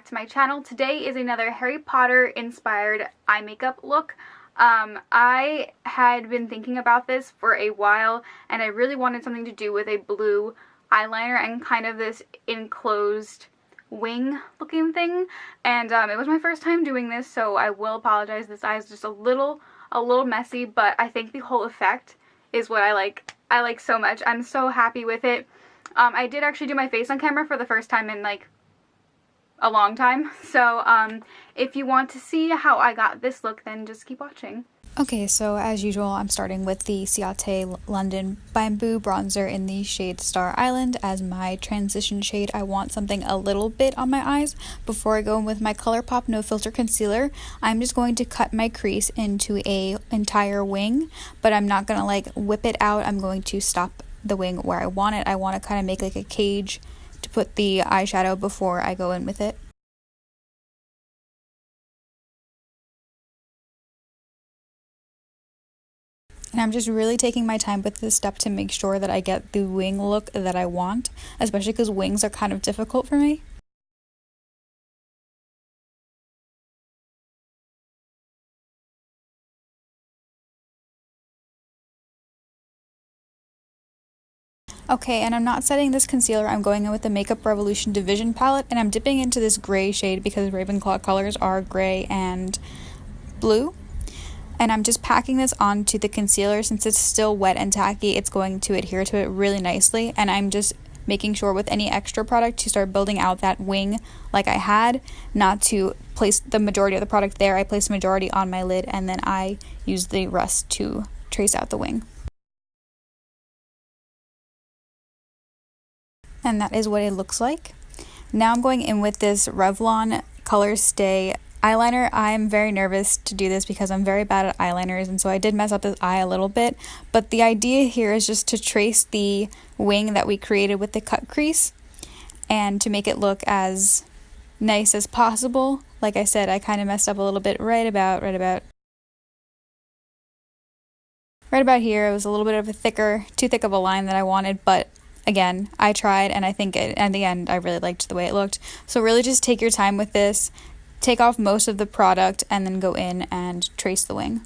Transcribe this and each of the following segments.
to my channel. Today is another Harry Potter inspired eye makeup look. I had been thinking about this for a while and I really wanted something to do with a blue eyeliner and kind of this enclosed wing looking thing, and it was my first time doing this, so I will apologize. This eye is just a little messy, but I think the whole effect is what I like so much. I'm so happy with it. I did actually do my face on camera for the first time in like a long time, so if you want to see how I got this look, then just keep watching. Okay, so as usual, I'm starting with the Ciate London Bamboo Bronzer in the shade Star Island as my transition shade. I want something a little bit on my eyes. Before I go in with my Colourpop No Filter Concealer, I'm just going to cut my crease into a entire wing, but I'm not going to like whip it out. I'm going to stop the wing where I want it. I want to kind of make like a cage to put the eyeshadow before I go in with it. And I'm just really taking my time with this step to make sure that I get the wing look that I want, especially because wings are kind of difficult for me. Okay, and I'm not setting this concealer, I'm going in with the Makeup Revolution Division palette, and I'm dipping into this gray shade because Ravenclaw colors are gray and blue. And I'm just packing this onto the concealer. Since it's still wet and tacky, it's going to adhere to it really nicely, and I'm just making sure with any extra product to start building out that wing like I had, not to place the majority of the product there. I place the majority on my lid and then I use the rest to trace out the wing. And that is what it looks like. Now I'm going in with this Revlon Color Stay eyeliner. I'm very nervous to do this because I'm very bad at eyeliners, and so I did mess up this eye a little bit, but the idea here is just to trace the wing that we created with the cut crease and to make it look as nice as possible. Like I said, I kind of messed up a little bit right about here. It was a little bit of too thick of a line that I wanted, but again, I tried, and I think at the end I really liked the way it looked. So really just take your time with this, take off most of the product, and then go in and trace the wing.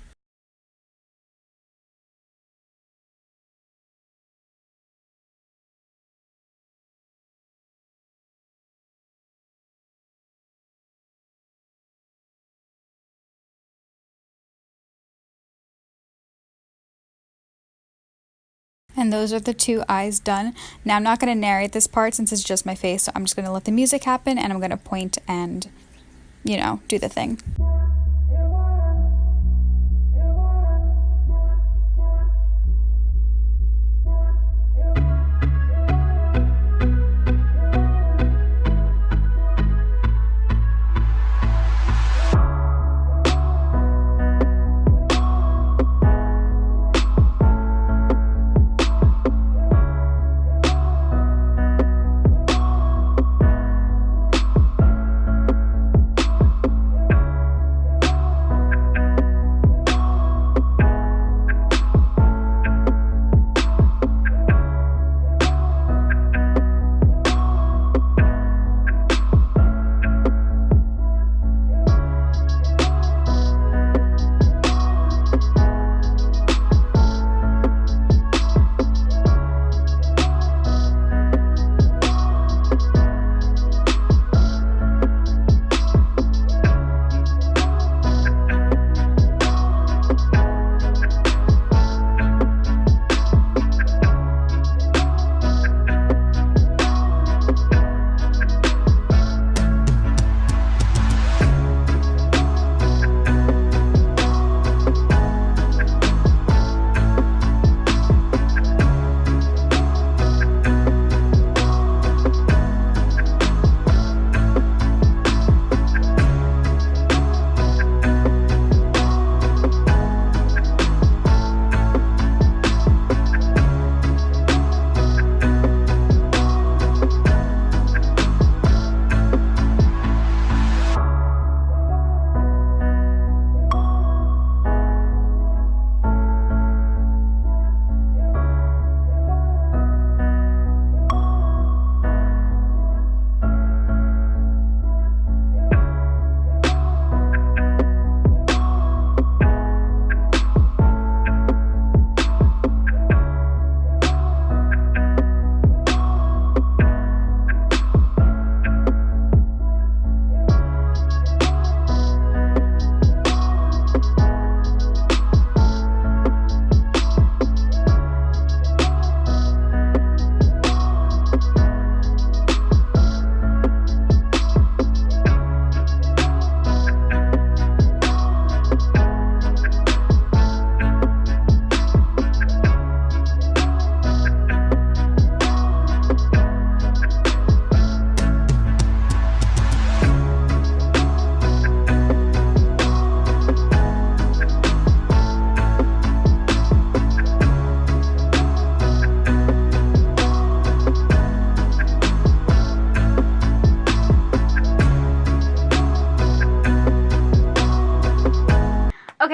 And those are the two eyes done. Now I'm not going to narrate this part since it's just my face, so I'm just going to let the music happen and I'm going to point and, you know, do the thing.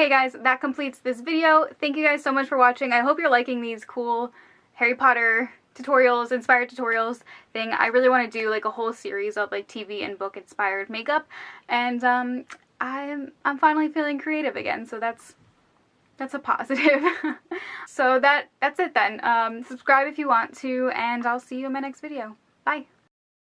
Okay guys, that completes this video. Thank you guys so much for watching. I hope you're liking these cool Harry Potter tutorials, inspired tutorials thing. I really want to do like a whole series of like TV and book inspired makeup, and I'm finally feeling creative again, so that's a positive. So that's it then. Subscribe if you want to, and I'll see you in my next video. Bye!